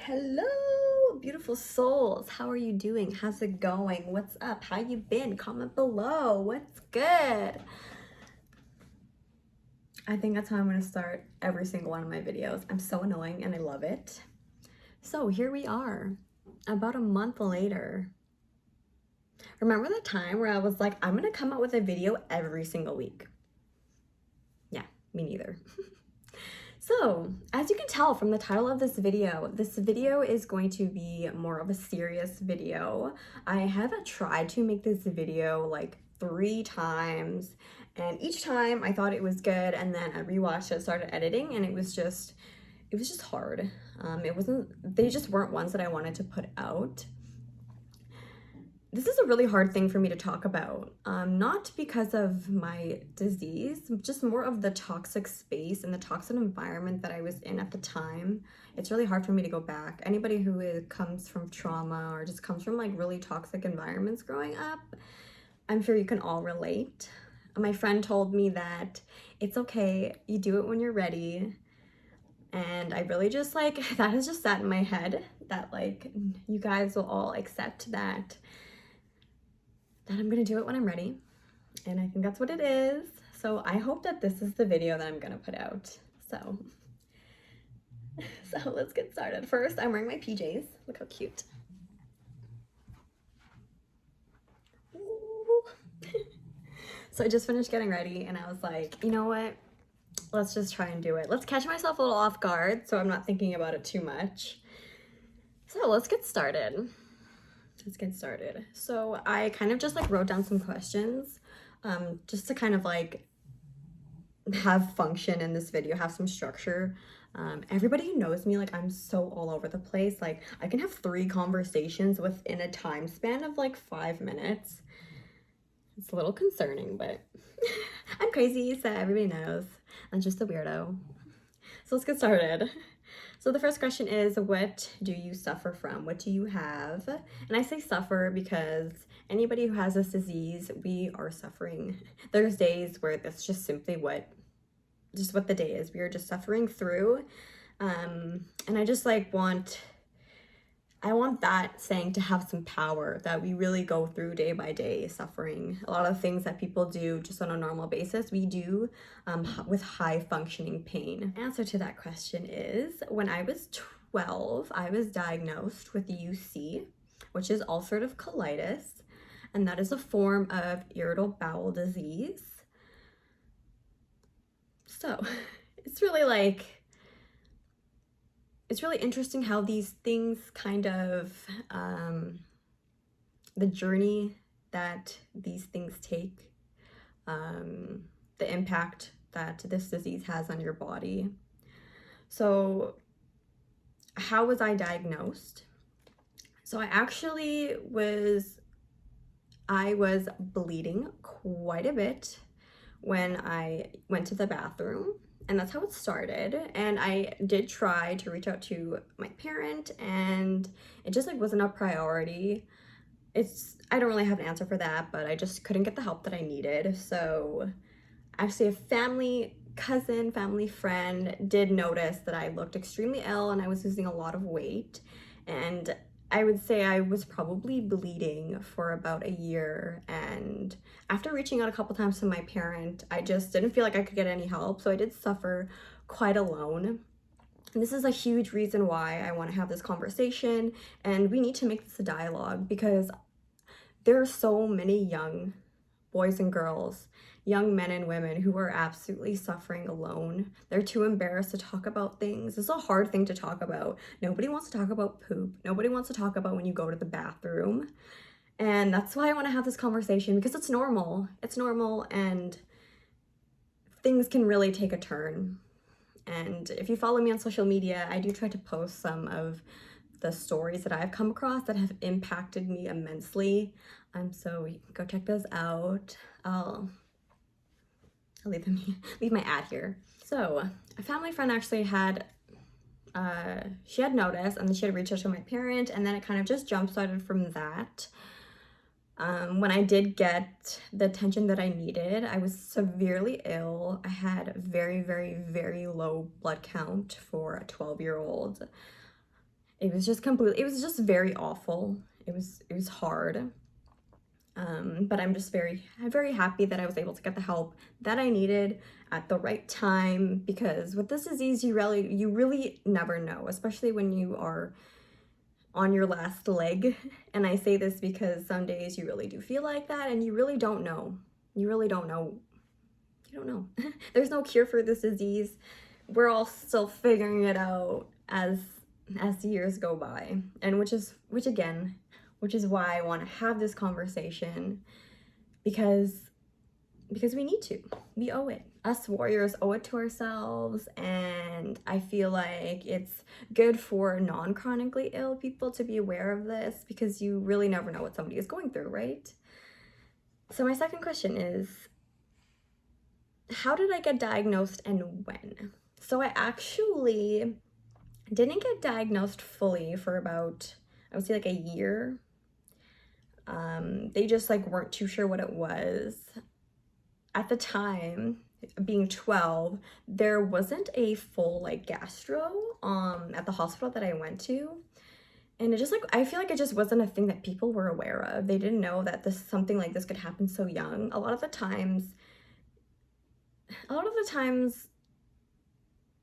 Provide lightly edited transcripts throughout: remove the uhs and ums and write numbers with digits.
Hello, beautiful souls. How are you doing? How's it going? What's up? How you been? Comment below. What's good? I think that's how I'm going to start every single one of my videos. I'm so annoying and I love it. So here we are, about a month later. Remember the time where I was like, I'm going to come out with a video every single week? Yeah, me neither. So, as you can tell from the title of this video is going to be more of a serious video. I have tried to make this video like 3 times, and each time I thought it was good, and then I rewatched it, started editing, and it was just hard. They just weren't ones that I wanted to put out. This is a really hard thing for me to talk about, not because of my disease, just more of the toxic space and the toxic environment that I was in at the time. It's really hard for me to go back. Anybody who comes from trauma or just comes from like really toxic environments growing up, I'm sure you can all relate. My friend told me that it's okay, you do it when you're ready. And I really just like, that has just sat in my head that like, you guys will all accept that I'm gonna do it when I'm ready. And I think that's what it is. So I hope that this is the video that I'm gonna put out. So let's get started. First, I'm wearing my PJs. Look how cute. So I just finished getting ready and I was like, you know what? Let's just try and do it. Let's catch myself a little off guard so I'm not thinking about it too much. So let's get started. So I kind of just like wrote down some questions just to kind of like have function in this video, have some structure. Everybody who knows me, like I'm so all over the place. Like I can have 3 conversations within a time span of like 5 minutes. It's a little concerning, but I'm crazy, so everybody knows. I'm just a weirdo. So let's get started. So the first question is, what do you suffer from? What do you have? And I say suffer because anybody who has this disease, we are suffering. There's days where that's just simply what the day is. We are just suffering through. And I just like I want that saying to have some power, that we really go through day by day suffering. A lot of things that people do just on a normal basis, we do with high functioning pain. Answer to that question is, when I was 12, I was diagnosed with UC, which is ulcerative colitis, and that is a form of irritable bowel disease. So it's really interesting how these things kind of, the journey that these things take, the impact that this disease has on your body. So how was I diagnosed? So I was bleeding quite a bit when I went to the bathroom. And that's how it started. And I did try to reach out to my parent, and it just like wasn't a priority. I don't really have an answer for that, but I just couldn't get the help that I needed. So actually a family friend did notice that I looked extremely ill and I was losing a lot of weight. And I would say I was probably bleeding for about a year, and after reaching out a couple times to my parent, I just didn't feel like I could get any help, so I did suffer quite alone. And this is a huge reason why I want to have this conversation, and we need to make this a dialogue, because there are so many young boys and girls, young men and women who are absolutely suffering alone. They're too embarrassed to talk about things. It's a hard thing to talk about. Nobody wants to talk about poop. Nobody wants to talk about when you go to the bathroom. And that's why I want to have this conversation, because it's normal. It's normal, and things can really take a turn. And if you follow me on social media, I do try to post some of the stories that I've come across that have impacted me immensely. So go check those out. I'll leave my ad here. So a family friend actually had she had noticed, and then she had reached out to my parent, and then it kind of just jump-started from that. When I did get the attention that I needed, I was severely ill. I had very, very, very low blood count for a 12-year-old. it was just completely, it was just very awful. It was hard. But I'm just very happy that I was able to get the help that I needed at the right time, because with this disease, you really never know, especially when you are on your last leg. And I say this because some days you really do feel like that, and you really don't know. You really don't know. You don't know. There's no cure for this disease. We're all still figuring it out as the years go by, and which is why I want to have this conversation, because we need to. We owe it. Us warriors owe it to ourselves, and I feel like it's good for non-chronically ill people to be aware of this, because you really never know what somebody is going through, right? So my second question is, how did I get diagnosed and when? So I actually didn't get diagnosed fully for about, I would say, like a year. They just like weren't too sure what it was. At the time, being 12, there wasn't a full like gastro at the hospital that I went to. And it just like, I feel like it just wasn't a thing that people were aware of. They didn't know that something like this could happen so young. A lot of the times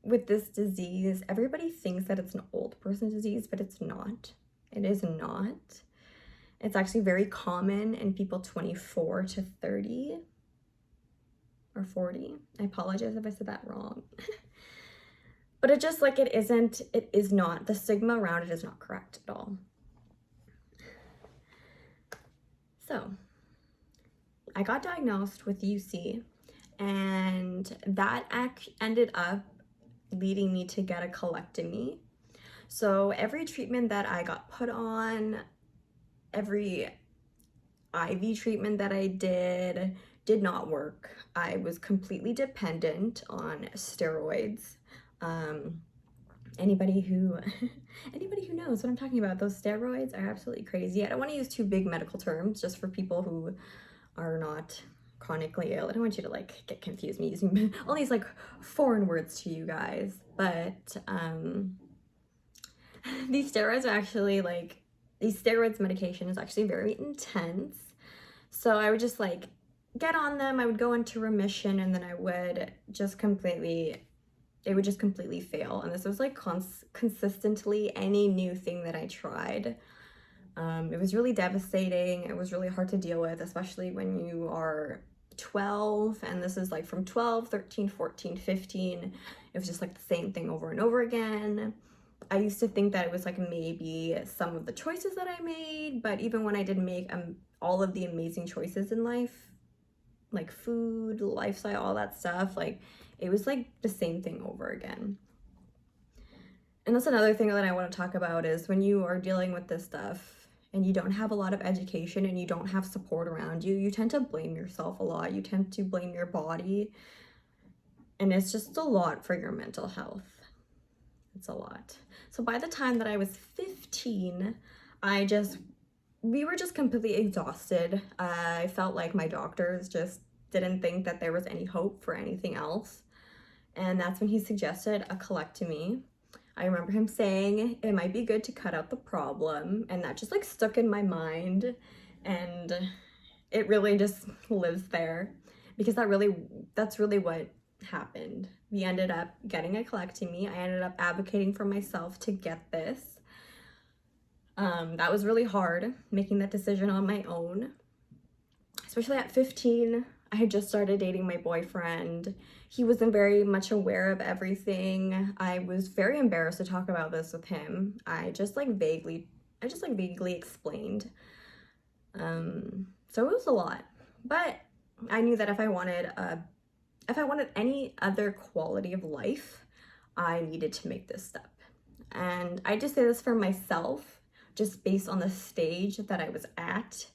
with this disease, everybody thinks that it's an old person disease, but it's not. It is not. It's actually very common in people 24 to 30 or 40. I apologize if I said that wrong. But it just like, it is not, the stigma around it is not correct at all. So I got diagnosed with UC, and that ended up leading me to get a colectomy. So every treatment that I got put on, every IV treatment that I did not work. I was completely dependent on steroids. Anybody who knows what I'm talking about, those steroids are absolutely crazy. I don't want to use too big medical terms just for people who are not chronically ill. I don't want you to like get confused me using all these like foreign words to you guys, but these steroids are actually like, these steroids medication is actually very intense. So I would just like get on them, I would go into remission, and then I would just completely, it would just completely fail. And this was like consistently any new thing that I tried. It was really devastating. It was really hard to deal with, especially when you are 12, and this is like from 12, 13, 14, 15. It was just like the same thing over and over again. I used to think that it was like maybe some of the choices that I made, but even when I did make all of the amazing choices in life, like food, lifestyle, all that stuff, like it was like the same thing over again. And that's another thing that I want to talk about, is when you are dealing with this stuff and you don't have a lot of education and you don't have support around you, you tend to blame yourself a lot. You tend to blame your body, and it's just a lot for your mental health. It's a lot. So by the time that I was 15, we were just completely exhausted. I felt like my doctors just didn't think that there was any hope for anything else. And that's when he suggested a colectomy. I remember him saying it might be good to cut out the problem, and that just like stuck in my mind, and it really just lives there, because that's really what happened. We ended up getting a colectomy. I ended up advocating for myself to get this. That was really hard, making that decision on my own, especially at 15. I had just started dating my boyfriend. He wasn't very much aware of everything. I was very embarrassed to talk about this with him. I just vaguely explained. So it was a lot, but I knew that if I wanted any other quality of life, I needed to make this step. And I just say this for myself, just based on the stage that I was at.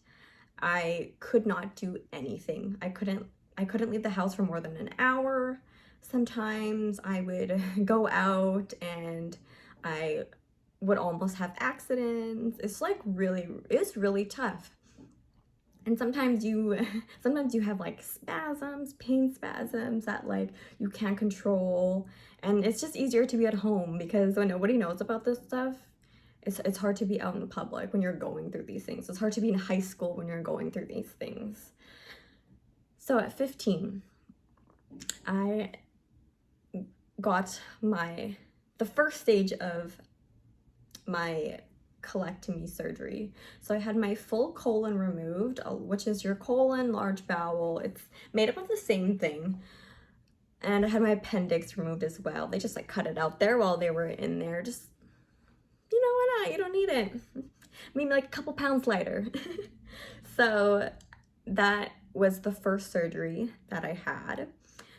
I could not do anything. I couldn't leave the house for more than an hour. Sometimes I would go out and I would almost have accidents. It's really tough. And sometimes you have like spasms, pain spasms that like you can't control. And it's just easier to be at home, because when nobody knows about this stuff, It's hard to be out in the public when you're going through these things. It's hard to be in high school when you're going through these things. So at 15, I got the first stage of my colectomy surgery. So I had my full colon removed, which is your colon, large bowel. It's made up of the same thing. And I had my appendix removed as well. They just like cut it out there while they were in there. Just, you know, why not? You don't need it. Maybe like a couple pounds lighter. So that was the first surgery that I had.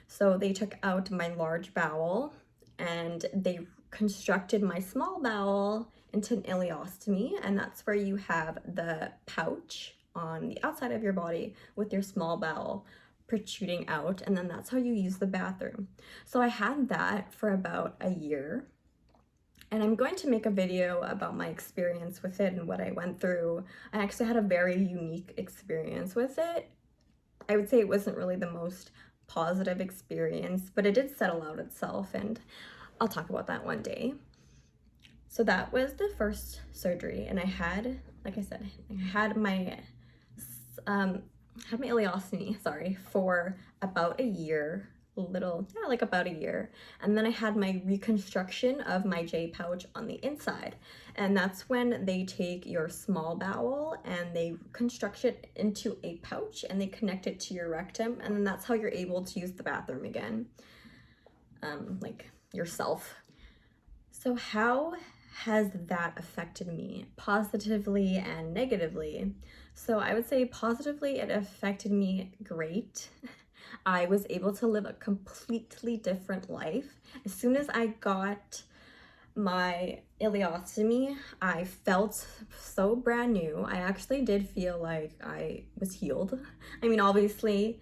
So they took out my large bowel and they constructed my small bowel into an ileostomy, and that's where you have the pouch on the outside of your body with your small bowel protruding out, and then that's how you use the bathroom. So I had that for about a year, and I'm going to make a video about my experience with it and what I went through. I actually had a very unique experience with it. I would say it wasn't really the most positive experience, but it did settle out itself, and I'll talk about that one day. So that was the first surgery, and I had, like I said, I had my ileostomy, for about a year, about a year. And then I had my reconstruction of my J pouch on the inside. And that's when they take your small bowel and they construct it into a pouch and they connect it to your rectum. And then that's how you're able to use the bathroom again, like yourself. So how has that affected me positively and negatively? So I would say positively, it affected me great. I was able to live a completely different life. As soon as I got my ileostomy, I felt so brand new. I actually did feel like I was healed. I mean, obviously,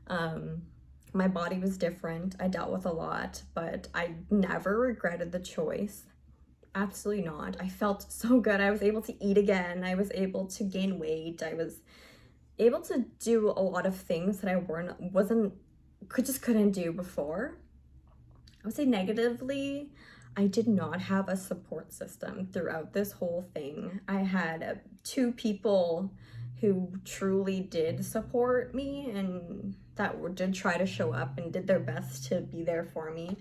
my body was different. I dealt with a lot, but I never regretted the choice. Absolutely not. I felt so good. I was able to eat again. I was able to gain weight. I was able to do a lot of things that I couldn't do before. I would say negatively, I did not have a support system throughout this whole thing. I had 2 people who truly did support me and that did try to show up and did their best to be there for me.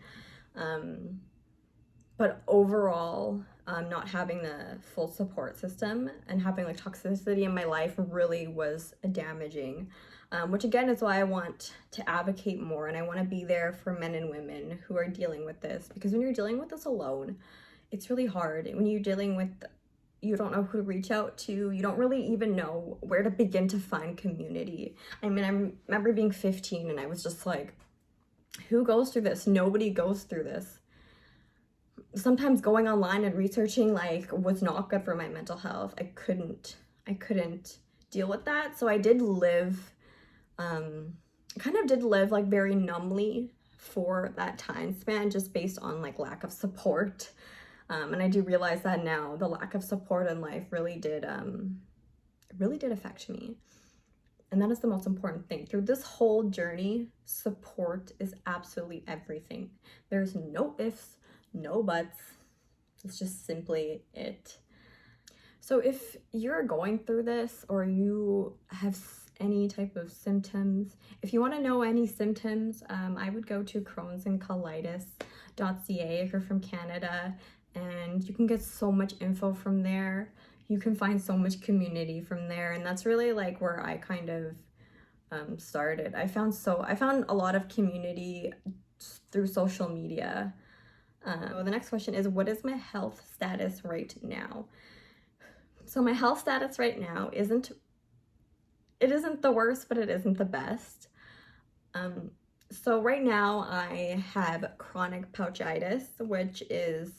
But overall, not having the full support system and having like toxicity in my life really was damaging, which again is why I want to advocate more and I want to be there for men and women who are dealing with this, because when you're dealing with this alone, it's really hard. When you're dealing with, you don't know who to reach out to, you don't really even know where to begin to find community. I mean, I remember being 15 and I was just like, who goes through this? Nobody goes through this. Sometimes going online and researching was not good for my mental health. I couldn't deal with that. So I did live, very numbly for that time span, just based on lack of support. And I do realize that now, the lack of support in life really did affect me. And that is the most important thing. Through this whole journey, support is absolutely everything. There's no ifs, no buts. It's just simply it. So if you're going through this or you have any type of symptoms, if you want to know any symptoms, I would go to crohnsandcolitis.ca if you're from Canada, and you can get so much info from there. You can find so much community from there, and that's really where I kind of started. I found a lot of community through social media. The next question is, what is my health status right now? So my health status right now isn't the worst, but it isn't the best. So right now I have chronic pouchitis, which is,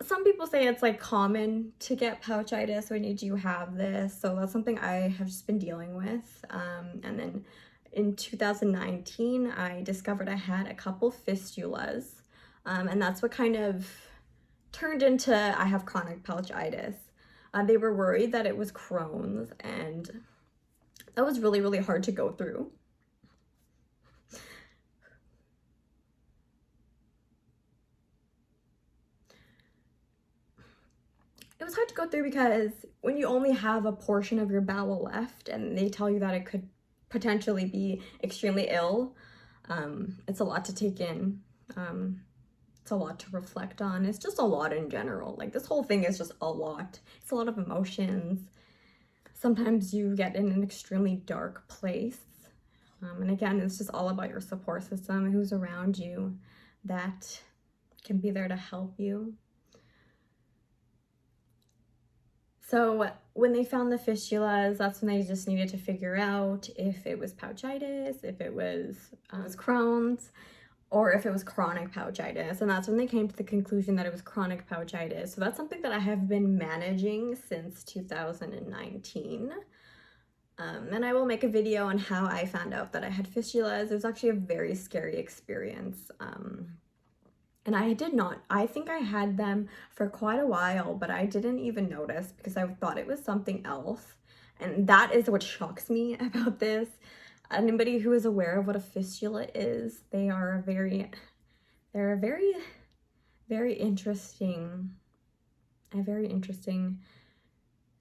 some people say it's common to get pouchitis when you do have this. So that's something I have just been dealing with. And then in 2019, I discovered I had a couple fistulas. And that's what kind of turned into I have chronic pouchitis. They were worried that it was Crohn's, and that was really, really hard to go through. it was hard to go through because when you only have a portion of your bowel left and they tell you that it could potentially be extremely ill, it's a lot to take in. It's a lot to reflect on. It's just a lot in general. Like, this whole thing is just a lot. It's a lot of emotions. Sometimes you get in an extremely dark place. And again, it's just all about your support system, who's around you that can be there to help you. So when they found the fistulas, that's when they just needed to figure out if it was pouchitis, if it was Crohn's, or if it was chronic pouchitis. And that's when they came to the conclusion that it was chronic pouchitis. So that's something that I have been managing since 2019. And I will make a video on how I found out that I had fistulas. It was actually a very scary experience. And I think I had them for quite a while, but I didn't even notice because I thought it was something else. And that is what shocks me about this. Anybody who is aware of what a fistula is, they're a very, very interesting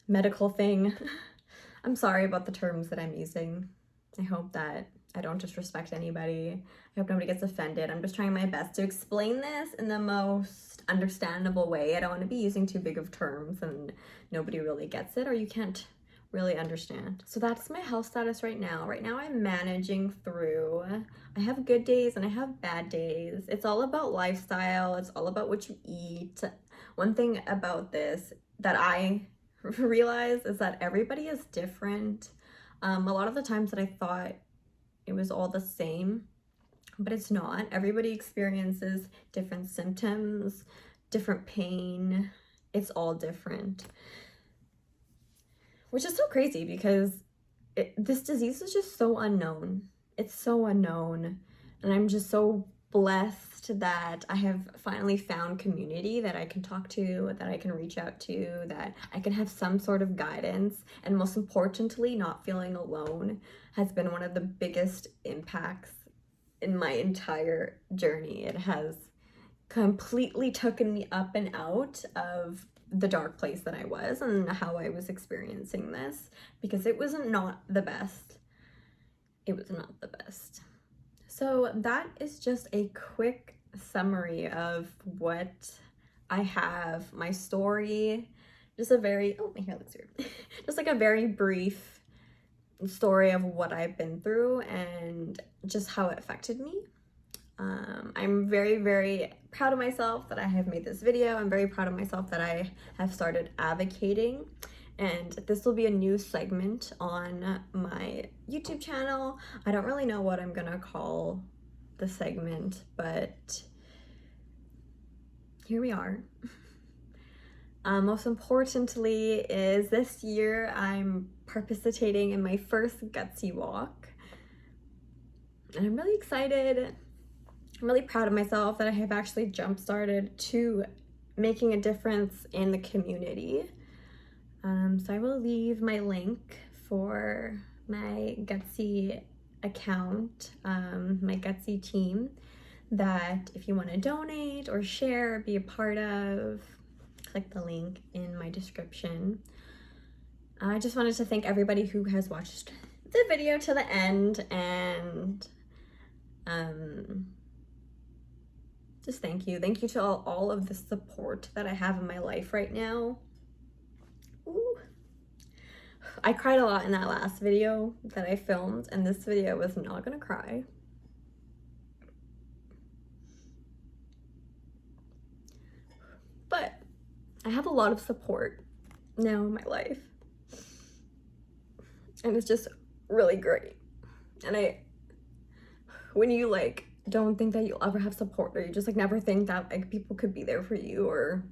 medical thing. I'm sorry about the terms that I'm using. I hope that I don't disrespect anybody. I hope nobody gets offended. I'm just trying my best to explain this in the most understandable way. I don't want to be using too big of terms and nobody really gets it, or you can't really understand. So that's my health status right now. Right now I'm managing through. I have good days and I have bad days. It's all about lifestyle. It's all about what you eat. One thing about this that I realize is that everybody is different. A lot of the times that I thought it was all the same, but it's not. Everybody experiences different symptoms, different pain. It's all different. Which is so crazy because this disease is just so unknown. It's so unknown. And I'm just so blessed that I have finally found community that I can talk to, that I can reach out to, that I can have some sort of guidance. And most importantly, not feeling alone has been one of the biggest impacts in my entire journey. It has completely taken me up and out of the dark place that I was and how I was experiencing this, because it was not the best. It was not the best. So that is just a quick summary of what I have, my story, just a very, oh, my hair looks weird. Just like a very brief story of what I've been through and just how it affected me. I'm very, very proud of myself that I have made this video. I'm very proud of myself that I have started advocating, and this will be a new segment on my YouTube channel. I don't really know what I'm gonna call the segment, but here we are. Most importantly is this year I'm participating in my first Gutsy walk, and I'm really excited. I'm really proud of myself that I have actually jump-started to making a difference in the community. So I will leave my link for my Gutsy account, my Gutsy team, that if you want to donate or share, be a part of, click the link in my description. I just wanted to thank everybody who has watched the video to the end, and just thank you. Thank you to all of the support that I have in my life right now. Ooh. I cried a lot in that last video that I filmed, and this video was not gonna cry. But I have a lot of support now in my life, and it's just really great. And when you like don't think that you'll ever have support, or you just like never think that like people could be there for you, or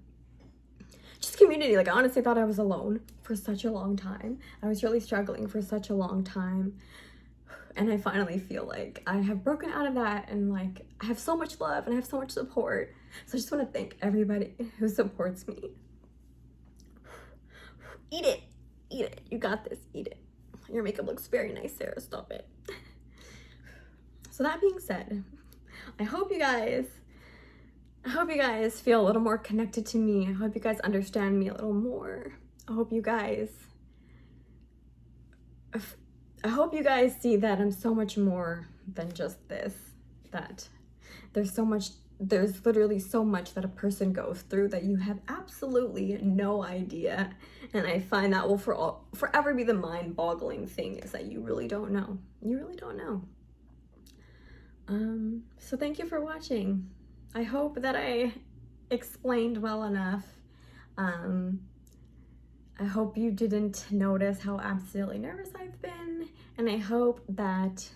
just community. Like, I honestly thought I was alone for such a long time. I was really struggling for such a long time, and I finally feel like I have broken out of that, and like I have so much love and I have so much support. So I just want to thank everybody who supports me. Eat it, you got this, eat it. Your makeup looks very nice, Sarah, stop it. So that being said, I hope you guys I hope you guys feel a little more connected to me. I hope you guys understand me a little more. I hope you guys see that I'm so much more than just this. That there's literally so much that a person goes through that you have absolutely no idea. And I find that will forever be the mind-boggling thing, is that you really don't know. You really don't know. So thank you for watching. I hope that I explained well enough. I hope you didn't notice how absolutely nervous I've been, and I hope that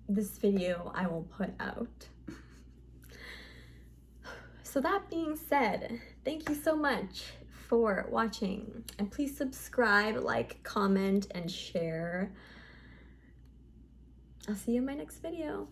this video I will put out. So that being said, thank you so much for watching, and please subscribe, like, comment, and share. I'll see you in my next video.